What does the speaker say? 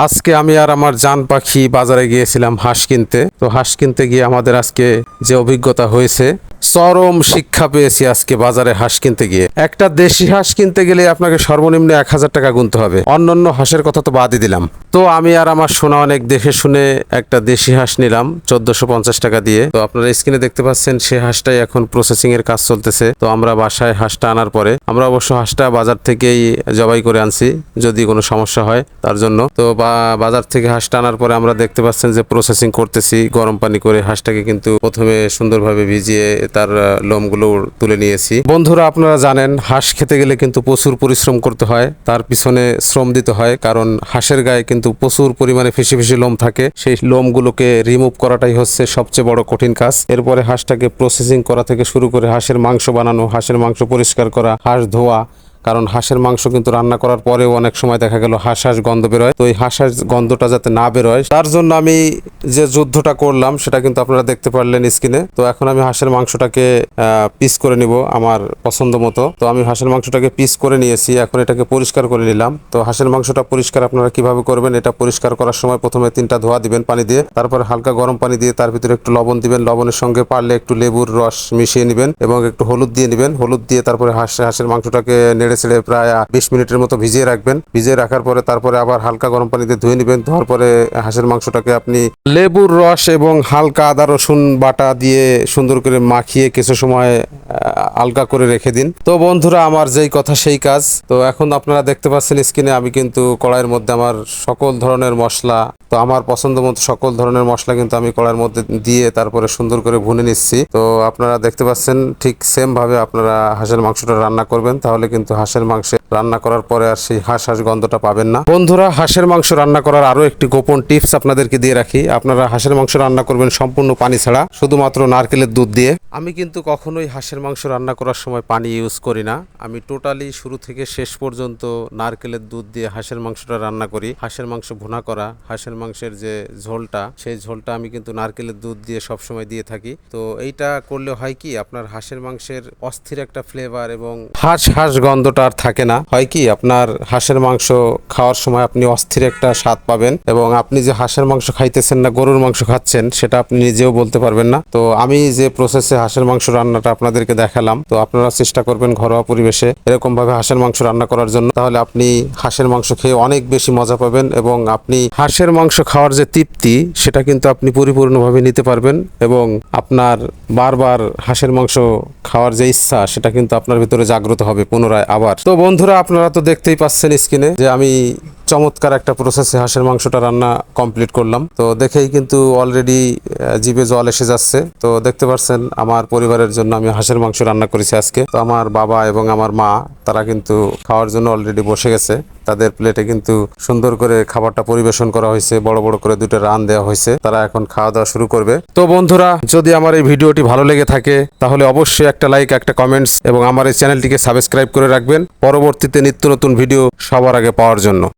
আজকে আমি আর আমার জান পাখি বাজারে গিয়েছিলাম হাঁস কিনতে। তো হাঁস কিনতে গিয়ে আমাদের আজকে যে অভিজ্ঞতা হয়েছে, চরম শিক্ষা পেয়েছি আজকে বাজারে হাঁস কিনতে গিয়ে। একটা দেশি হাঁস কিনতে গেলে আপনাকে সর্বনিম্ন 1,000 টাকা গুনতে হবে। অন্যান্য হাঁসের কথা তো বাদই দিলাম। তো আমি আর আমার সোনা অনেক দেখে শুনে একটা দেশি হাঁস নিলাম 1450 টাকা দিয়ে। তো আপনারা স্ক্রিনে দেখতে পাচ্ছেন সে হাঁসটাই এখন প্রসেসিং এর কাজ চলতেছে। তো আমরা বাসায় হাঁসটা আনার পরে আমরা অবশ্য হাঁসটা বাজার থেকেই জবাই করে আনছি যদি কোনো সমস্যা হয় তার জন্য। তো বাজার থেকে হাঁসটা আনার পরে আমরা দেখতে পাচ্ছেন যে প্রসেসিং করতেছি গরম পানি করে। হাঁসটাকে কিন্তু প্রথমে সুন্দরভাবে ভিজিয়ে তার লোমগুলো তুলে নিয়েছি। বন্ধুরা, আপনারা জানেন হাঁস খেতে গেলে কিন্তু প্রচুর পরিশ্রম করতে হয়, তার পিছনে শ্রম দিতে হয়, কারণ হাঁসের গায়ে কিন্তু প্রচুর পরিমাণে ফেসি ফেসি লোম থাকে। সেই লোমগুলোকে রিমুভ করাটাই হচ্ছে সবচেয়ে বড় কঠিন কাজ। এরপরে হাঁসটাকে প্রসেসিং করা থেকে শুরু করে হাঁসের মাংস বানানো, হাঁসের মাংস পরিষ্কার করা, হাঁস ধোয়া। কারণ হাঁসের মাংস কিন্তু রান্না করার পরেও অনেক সময় দেখা গেল হাঁস গন্ধ বেরোয়। তো এই হাঁস গন্ধটা যাতে না বেরোয় তার জন্য আমি যে যুদ্ধটা করলাম সেটা কিন্তু আপনারা দেখতে পারলেন স্ক্রিনে। তো এখন আমি হাঁসের মাংসটাকে পিস করে নিব আমার পছন্দ মতো। তো আমি হাঁসের মাংসটাকে পিস করে নিয়েছি, এখন এটাকে পরিষ্কার করে নিলাম। তো হাঁসের মাংসটা পরিষ্কার আপনারা কিভাবে করবেন, এটা পরিষ্কার করার সময় প্রথমে 3টা ধোয়া দিবেন পানি দিয়ে, তারপরে হালকা গরম পানি দিয়ে তার ভিতরে একটু লবণ দিবেন, লবণের সঙ্গে পারলে একটু লেবুর রস মিশিয়ে নেবেন এবং একটু হলুদ দিয়ে নেবেন। হলুদ দিয়ে তারপরে হাঁসের মাংসটাকে ছেড়ে প্রায় 20 মিনিটের মতো ভিজিয়ে রাখবেন। ভিজিয়ে রাখার পরে তারপরে আবার হালকা গরম পানিতে ধুয়ে নেবেন। ধোয়ার পরে হাঁসের মাংসটাকে আপনি লেবুর রস এবং হালকা আদা রসুন বাটা দিয়ে সুন্দর করে মাখিয়ে কিছু সময় আলগা করে রেখে দিন। তো বন্ধুরা, আমার যেই কথা সেই কাজ। তো এখন আপনারা দেখতে পাচ্ছেন স্ক্রিনে আমি কিন্তু কড়াইয়ের মধ্যে আমার সকল ধরনের মশলা, তো আমার পছন্দ মতো সকল ধরনের মশলা কিন্তু আমি কড়াইয়ের মধ্যে দিয়ে তারপরে সুন্দর করে ভুনে নিচ্ছি। তো আপনারা দেখতে পাচ্ছেন ঠিক সেম ভাবে আপনারা হাঁসের মাংসটা রান্না করবেন, তাহলে কিন্তু হাঁসের মাংসে রান্না করার পরে আর সেই হাঁস গন্ধটা পাবেন না। বন্ধুরা, হাঁসের মাংস রান্না করার আরো একটি গোপন টিপস আপনাদেরকে দিয়ে রাখি। আপনারা হাঁসের মাংস রান্না করবেন সম্পূর্ণ পানি ছাড়া, শুধুমাত্র নারকেলের দুধ দিয়ে। আমি কিন্তু কখনোই হাঁসের মাংস রান্না করার সময় পানি ইউজ করি না। আমি টোটালি শুরু থেকে শেষ পর্যন্ত নারকেলের দুধ দিয়ে হাঁসের মাংসটা রান্না করি। হাঁসের মাংস ভুনা করা, হাঁসের মাংসের যে ঝোলটা, সেই ঝোলটা আমি কিন্তু নারকেলের দুধ দিয়ে সবসময় দিয়ে থাকি। তো এইটা করলে হয় কি, আপনার হাঁসের মাংসের অস্থির একটা ফ্লেভার এবং হাঁস গন্ধটা আর থাকে না। হয় কি, আপনার হাঁসের মাংস খাওয়ার সময় আপনি অস্থির একটা স্বাদ পাবেন এবং আপনি যে হাঁসের মাংস খাইতেছেন না গরুর মাংস খাচ্ছেন সেটা আপনি নিজেও বলতে পারবেন না। তো আমি যে প্রসেসে হাঁসের মাংস রান্নাটা আপনাদেরকে দেখালাম, তো আপনারা চেষ্টা করবেন ঘরোয়া পরিবেশে এরকম ভাবে হাঁসের মাংস রান্না করার জন্য, তাহলে আপনি হাঁসের মাংস খেয়ে অনেক বেশি মজা পাবেন এবং আপনি হাঁসের মাংস খাওয়ার যে তৃপ্তি সেটা কিন্তু আপনি পরিপূর্ণভাবে নিতে পারবেন এবং আপনার বারবার হাঁসের মাংস খাওয়ার যে ইচ্ছা সেটা কিন্তু আপনার ভিতরে জাগ্রত হবে পুনরায় আবার। তো বন্ধুরা, আপনারা তো দেখতেই পাচ্ছেন স্ক্রিনে যে আমি চমৎকার একটা প্রসেসে হাঁসের মাংসটা রান্না কমপ্লিট করলাম। তো দেখেই কিন্তু অলরেডি জিভে জল এসে যাচ্ছে। তো দেখতে পাচ্ছেন আমার পরিবারের জন্য আমি হাঁসের মাংস রান্না করেছি আজকে। তো আমার বাবা এবং আমার মা তারা কিন্তু খাওয়ার জন্য অলরেডি বসে গেছে। তাদের প্লেটে কিন্তু সুন্দর করে খাবারটা পরিবেশন করা হয়েছে, বড় বড় করে 2টা রান দেওয়া হয়েছে। তারা এখন খাওয়া দাওয়া শুরু করবে। তো বন্ধুরা, যদি আমার এই ভিডিওটি ভালো লেগে থাকে তাহলে অবশ্যই একটা লাইক, একটা কমেন্টস এবং আমার এই চ্যানেলটিকে সাবস্ক্রাইব করে রাখবেন পরবর্তীতে নিত্য নতুন ভিডিও সবার আগে পাওয়ার জন্য।